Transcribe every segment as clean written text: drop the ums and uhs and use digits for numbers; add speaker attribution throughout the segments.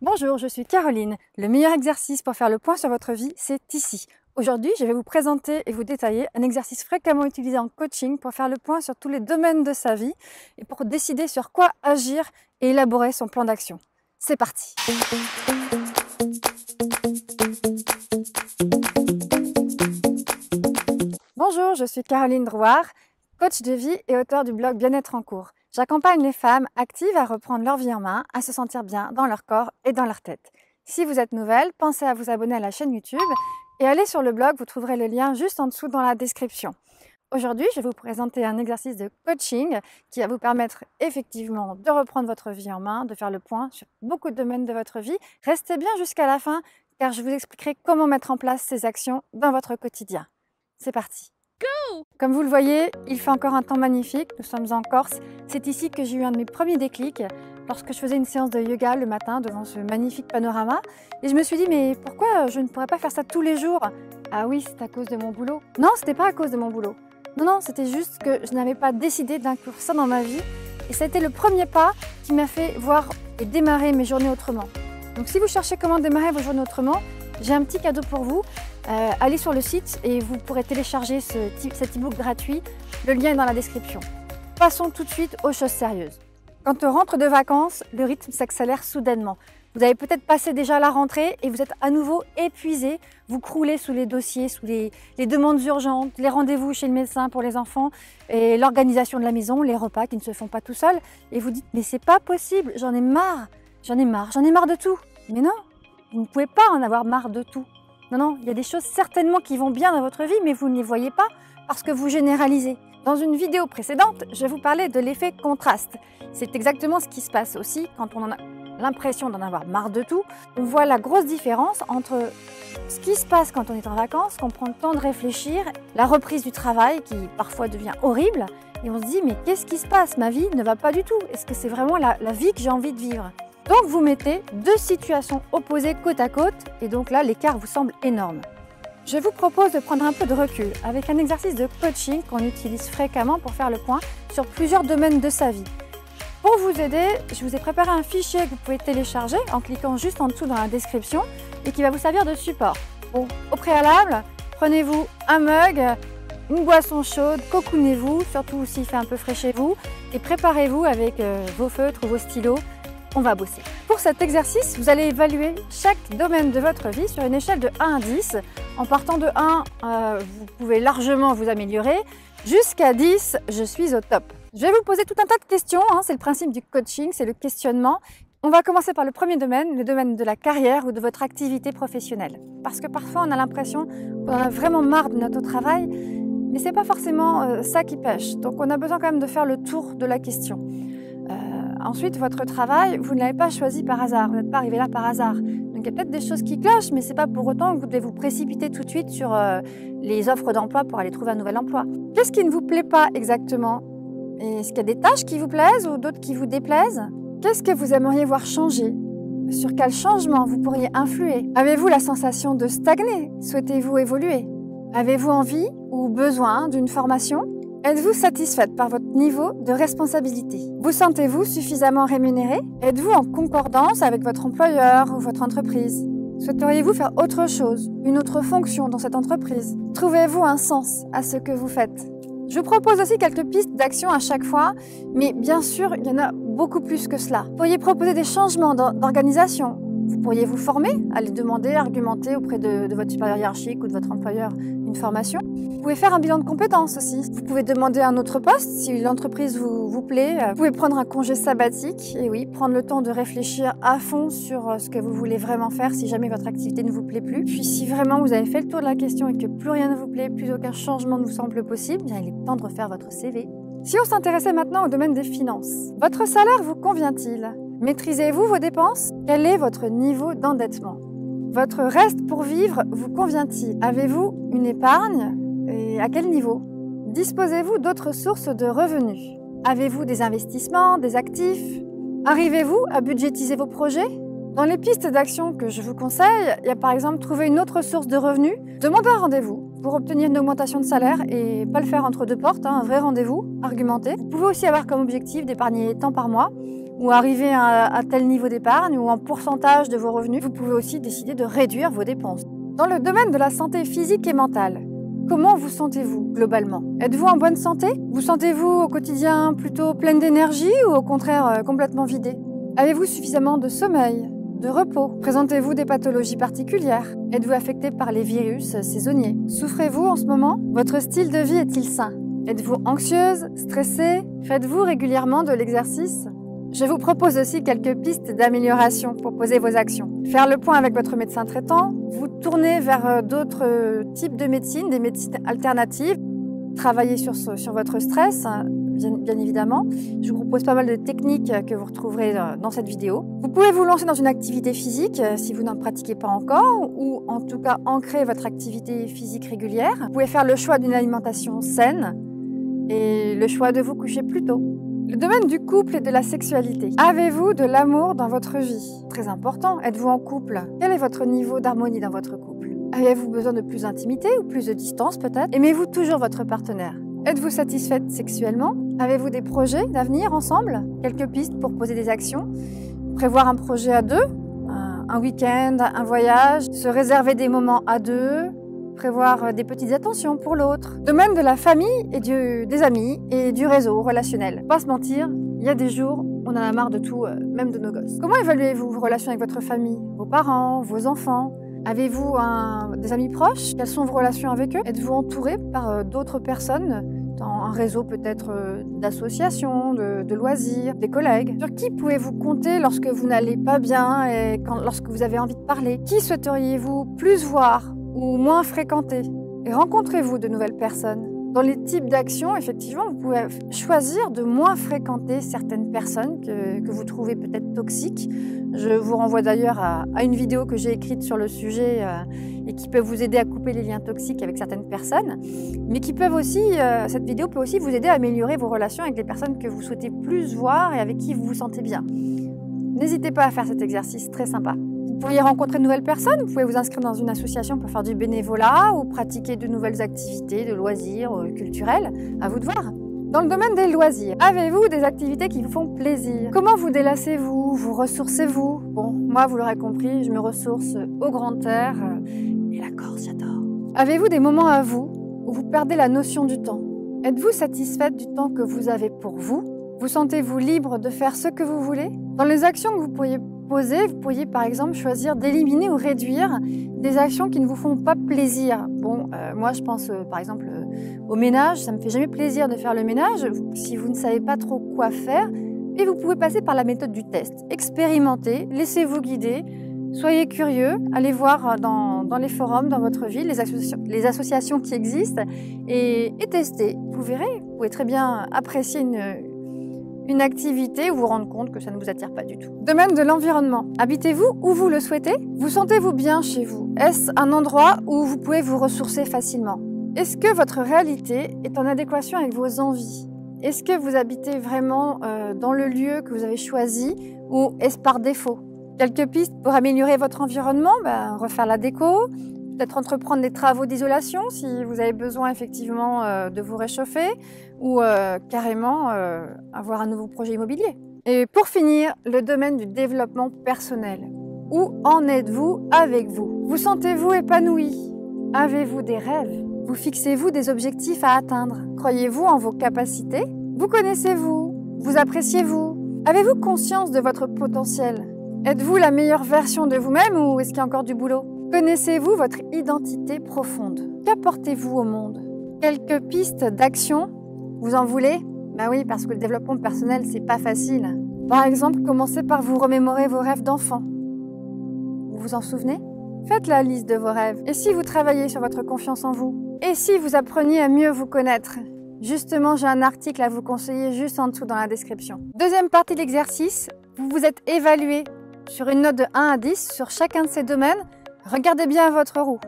Speaker 1: Bonjour, je suis Caroline. Le meilleur exercice pour faire le point sur votre vie, c'est ici. Aujourd'hui, je vais vous présenter et vous détailler un exercice fréquemment utilisé en coaching pour faire le point sur tous les domaines de sa vie et pour décider sur quoi agir et élaborer son plan d'action. C'est parti! Bonjour, je suis Caroline Drouard, coach de vie et auteure du blog Bien-être en cours. J'accompagne les femmes actives à reprendre leur vie en main, à se sentir bien dans leur corps et dans leur tête. Si vous êtes nouvelle, pensez à vous abonner à la chaîne YouTube et allez sur le blog, vous trouverez le lien juste en dessous dans la description. Aujourd'hui, je vais vous présenter un exercice de coaching qui va vous permettre effectivement de reprendre votre vie en main, de faire le point sur beaucoup de domaines de votre vie. Restez bien jusqu'à la fin car je vous expliquerai comment mettre en place ces actions dans votre quotidien. C'est parti! Go! Comme vous le voyez, il fait encore un temps magnifique, nous sommes en Corse. C'est ici que j'ai eu un de mes premiers déclics lorsque je faisais une séance de yoga le matin devant ce magnifique panorama. Et je me suis dit, mais pourquoi je ne pourrais pas faire ça tous les jours? Ah oui, c'est à cause de mon boulot. Non, c'était pas à cause de mon boulot. Non, c'était juste que je n'avais pas décidé d'inclure ça dans ma vie. Et ça a été le premier pas qui m'a fait voir et démarrer mes journées autrement. Donc si vous cherchez comment démarrer vos journées autrement, j'ai un petit cadeau pour vous. Allez sur le site et vous pourrez télécharger cet e-book gratuit. Le lien est dans la description. Passons tout de suite aux choses sérieuses. Quand on rentre de vacances, le rythme s'accélère soudainement. Vous avez peut-être passé déjà la rentrée et vous êtes à nouveau épuisé. Vous croulez sous les dossiers, sous les demandes urgentes, les rendez-vous chez le médecin pour les enfants et l'organisation de la maison, les repas qui ne se font pas tout seuls. Et vous dites, mais c'est pas possible, j'en ai marre de tout. Mais non, vous ne pouvez pas en avoir marre de tout. Non, il y a des choses certainement qui vont bien dans votre vie, mais vous ne les voyez pas parce que vous généralisez. Dans une vidéo précédente, je vous parlais de l'effet contraste. C'est exactement ce qui se passe aussi quand on a l'impression d'en avoir marre de tout. On voit la grosse différence entre ce qui se passe quand on est en vacances, qu'on prend le temps de réfléchir, la reprise du travail qui parfois devient horrible, et on se dit mais qu'est-ce qui se passe? Ma vie ne va pas du tout. Est-ce que c'est vraiment la vie que j'ai envie de vivre? Donc vous mettez deux situations opposées côte à côte et donc là l'écart vous semble énorme. Je vous propose de prendre un peu de recul avec un exercice de coaching qu'on utilise fréquemment pour faire le point sur plusieurs domaines de sa vie. Pour vous aider, je vous ai préparé un fichier que vous pouvez télécharger en cliquant juste en dessous dans la description et qui va vous servir de support. Bon, au préalable, prenez-vous un mug, une boisson chaude, cocoonez-vous, surtout s'il fait un peu frais chez vous et préparez-vous avec vos feutres ou vos stylos. On va bosser. Pour cet exercice, vous allez évaluer chaque domaine de votre vie sur une échelle de 1 à 10. En partant de 1, vous pouvez largement vous améliorer. Jusqu'à 10, je suis au top. Je vais vous poser tout un tas de questions. C'est le principe du coaching, c'est le questionnement. On va commencer par le premier domaine, le domaine de la carrière ou de votre activité professionnelle. Parce que parfois, on a l'impression qu'on en a vraiment marre de notre travail, mais ce n'est pas forcément ça qui pêche. Donc, on a besoin quand même de faire le tour de la question. Ensuite, votre travail, vous ne l'avez pas choisi par hasard, vous n'êtes pas arrivé là par hasard. Donc il y a peut-être des choses qui clochent, mais ce n'est pas pour autant que vous devez vous précipiter tout de suite sur les offres d'emploi pour aller trouver un nouvel emploi. Qu'est-ce qui ne vous plaît pas exactement? Est-ce qu'il y a des tâches qui vous plaisent ou d'autres qui vous déplaisent? Qu'est-ce que vous aimeriez voir changer? Sur quel changement vous pourriez influer? Avez-vous la sensation de stagner? Souhaitez-vous évoluer? Avez-vous envie ou besoin d'une formation? Êtes-vous satisfaite par votre niveau de responsabilité? Vous sentez-vous suffisamment rémunéré? Êtes-vous en concordance avec votre employeur ou votre entreprise? Souhaiteriez-vous faire autre chose, une autre fonction dans cette entreprise? Trouvez-vous un sens à ce que vous faites? Je vous propose aussi quelques pistes d'action à chaque fois, mais bien sûr, il y en a beaucoup plus que cela. Vous pourriez proposer des changements d'organisation. Vous pourriez vous former, aller demander, argumenter auprès de votre supérieur hiérarchique ou de votre employeur une formation. Vous pouvez faire un bilan de compétences aussi. Vous pouvez demander un autre poste si l'entreprise vous plaît. Vous pouvez prendre un congé sabbatique et oui, prendre le temps de réfléchir à fond sur ce que vous voulez vraiment faire si jamais votre activité ne vous plaît plus. Puis si vraiment vous avez fait le tour de la question et que plus rien ne vous plaît, plus aucun changement ne vous semble possible, bien il est temps de refaire votre CV. Si on s'intéressait maintenant au domaine des finances, votre salaire vous convient-il? Maîtrisez-vous vos dépenses? Quel est votre niveau d'endettement? Votre reste pour vivre vous convient-il? Avez-vous une épargne? Et à quel niveau? Disposez-vous d'autres sources de revenus? Avez-vous des investissements, des actifs? Arrivez-vous à budgétiser vos projets? Dans les pistes d'action que je vous conseille, il y a par exemple trouver une autre source de revenus. Demandez un rendez-vous pour obtenir une augmentation de salaire et pas le faire entre deux portes, un vrai rendez-vous, argumenté. Vous pouvez aussi avoir comme objectif d'épargner tant par mois. ou arriver à tel niveau d'épargne ou en pourcentage de vos revenus. Vous pouvez aussi décider de réduire vos dépenses. Dans le domaine de la santé physique et mentale, comment vous sentez-vous globalement? Êtes-vous en bonne santé? Vous sentez-vous au quotidien plutôt pleine d'énergie ou au contraire complètement vidée? Avez-vous suffisamment de sommeil, de repos? Présentez-vous des pathologies particulières? Êtes-vous affecté par les virus saisonniers? Souffrez-vous en ce moment? Votre style de vie est-il sain? Êtes-vous anxieuse, stressée? Faites-vous régulièrement de l'exercice? Je vous propose aussi quelques pistes d'amélioration pour poser vos actions. Faire le point avec votre médecin traitant, vous tourner vers d'autres types de médecine, des médecines alternatives, travailler sur votre stress, bien évidemment. Je vous propose pas mal de techniques que vous retrouverez dans cette vidéo. Vous pouvez vous lancer dans une activité physique si vous n'en pratiquez pas encore, ou en tout cas ancrer votre activité physique régulière. Vous pouvez faire le choix d'une alimentation saine et le choix de vous coucher plus tôt. Le domaine du couple et de la sexualité. Avez-vous de l'amour dans votre vie? Très important. Êtes-vous en couple? Quel est votre niveau d'harmonie dans votre couple? Avez-vous besoin de plus d'intimité ou plus de distance peut-être? Aimez-vous toujours votre partenaire? Êtes-vous satisfaite sexuellement? Avez-vous des projets d'avenir ensemble? Quelques pistes pour poser des actions. Prévoir un projet à deux, un week-end, un voyage, se réserver des moments à deux, prévoir des petites attentions pour l'autre. Domaine de la famille et des amis et du réseau relationnel. Pas se mentir, il y a des jours, on en a marre de tout, même de nos gosses. Comment évaluez-vous vos relations avec votre famille, vos parents, vos enfants? Avez-vous des amis proches? Quelles sont vos relations avec eux? Êtes-vous entouré par d'autres personnes dans un réseau peut-être d'associations, de loisirs, des collègues? Sur qui pouvez-vous compter lorsque vous n'allez pas bien et lorsque vous avez envie de parler? Qui souhaiteriez-vous plus voir ou moins fréquenter? Et rencontrez-vous de nouvelles personnes? Dans les types d'actions, effectivement, vous pouvez choisir de moins fréquenter certaines personnes que vous trouvez peut-être toxiques. Je vous renvoie d'ailleurs à une vidéo que j'ai écrite sur le sujet et qui peut vous aider à couper les liens toxiques avec certaines personnes, mais qui peuvent aussi, cette vidéo peut aussi vous aider à améliorer vos relations avec les personnes que vous souhaitez plus voir et avec qui vous vous sentez bien. N'hésitez pas à faire cet exercice très sympa. Vous pourriez rencontrer de nouvelles personnes, vous pouvez vous inscrire dans une association pour faire du bénévolat ou pratiquer de nouvelles activités, de loisirs culturels, à vous de voir. Dans le domaine des loisirs, avez-vous des activités qui vous font plaisir? Comment vous délassez-vous? Vous ressourcez-vous? Bon, moi, vous l'aurez compris, je me ressource au grand air et la Corse, j'adore. Avez-vous des moments à vous où vous perdez la notion du temps? Êtes-vous satisfaite du temps que vous avez pour vous? Vous sentez-vous libre de faire ce que vous voulez? Dans les actions que vous pourriez poser, vous pourriez par exemple choisir d'éliminer ou réduire des actions qui ne vous font pas plaisir. Bon, moi je pense par exemple au ménage, ça me fait jamais plaisir de faire le ménage si vous ne savez pas trop quoi faire. Et vous pouvez passer par la méthode du test. Expérimentez, laissez-vous guider, soyez curieux, allez voir dans les forums, dans votre ville, les associations qui existent et testez. Vous verrez, vous pouvez très bien apprécier une activité ou vous rendre compte que ça ne vous attire pas du tout. Domaine de l'environnement. Habitez-vous où vous le souhaitez? Vous sentez-vous bien chez vous? Est-ce un endroit où vous pouvez vous ressourcer facilement? Est-ce que votre réalité est en adéquation avec vos envies? Est-ce que vous habitez vraiment dans le lieu que vous avez choisi ou est-ce par défaut? Quelques pistes pour améliorer votre environnement, refaire la déco, peut-être entreprendre des travaux d'isolation si vous avez besoin effectivement de vous réchauffer ou carrément avoir un nouveau projet immobilier. Et pour finir, le domaine du développement personnel. Où en êtes-vous avec vous? Vous sentez-vous épanoui? Avez-vous des rêves? Vous fixez-vous des objectifs à atteindre? Croyez-vous en vos capacités? Vous connaissez-vous? Vous appréciez-vous? Avez-vous conscience de votre potentiel? Êtes-vous la meilleure version de vous-même ou est-ce qu'il y a encore du boulot? Connaissez-vous votre identité profonde? Qu'apportez-vous au monde? Quelques pistes d'action? Vous en voulez? Ben oui, parce que le développement personnel, c'est pas facile. Par exemple, commencez par vous remémorer vos rêves d'enfant. Vous vous en souvenez? Faites la liste de vos rêves. Et si vous travaillez sur votre confiance en vous? Et si vous appreniez à mieux vous connaître? Justement, j'ai un article à vous conseiller juste en dessous dans la description. Deuxième partie de l'exercice, vous vous êtes évalué sur une note de 1 à 10 sur chacun de ces domaines. Regardez bien votre roue.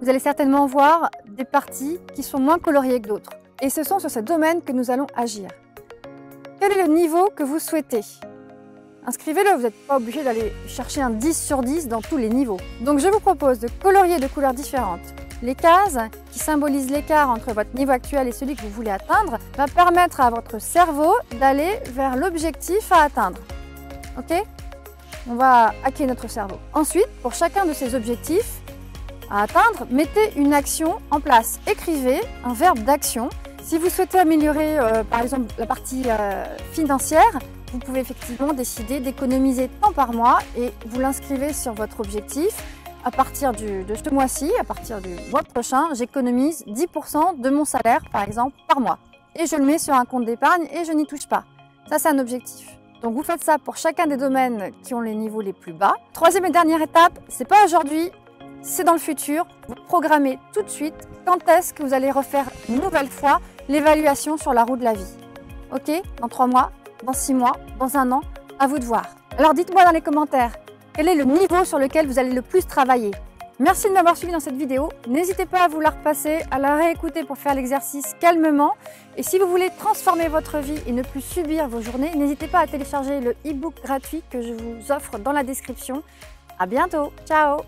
Speaker 1: Vous allez certainement voir des parties qui sont moins coloriées que d'autres. Et ce sont sur ces domaines que nous allons agir. Quel est le niveau que vous souhaitez? Inscrivez-le, vous n'êtes pas obligé d'aller chercher un 10 sur 10 dans tous les niveaux. Donc je vous propose de colorier de couleurs différentes. Les cases qui symbolisent l'écart entre votre niveau actuel et celui que vous voulez atteindre va permettre à votre cerveau d'aller vers l'objectif à atteindre. Ok? On va hacker notre cerveau. Ensuite, pour chacun de ces objectifs à atteindre, mettez une action en place. Écrivez un verbe d'action. Si vous souhaitez améliorer, par exemple, la partie financière, vous pouvez effectivement décider d'économiser tant par mois et vous l'inscrivez sur votre objectif. À partir de ce mois-ci, à partir du mois prochain, j'économise 10% de mon salaire, par exemple, par mois. Et je le mets sur un compte d'épargne et je n'y touche pas. Ça, c'est un objectif. Donc, vous faites ça pour chacun des domaines qui ont les niveaux les plus bas. Troisième et dernière étape, c'est pas aujourd'hui, c'est dans le futur. Vous programmez tout de suite quand est-ce que vous allez refaire une nouvelle fois l'évaluation sur la roue de la vie. Ok? Dans 3 mois, dans 6 mois, dans 1 an, à vous de voir. Alors, dites-moi dans les commentaires, quel est le niveau sur lequel vous allez le plus travailler? Merci de m'avoir suivi dans cette vidéo. N'hésitez pas à vous la repasser, à la réécouter pour faire l'exercice calmement. Et si vous voulez transformer votre vie et ne plus subir vos journées, n'hésitez pas à télécharger le e-book gratuit que je vous offre dans la description. À bientôt. Ciao!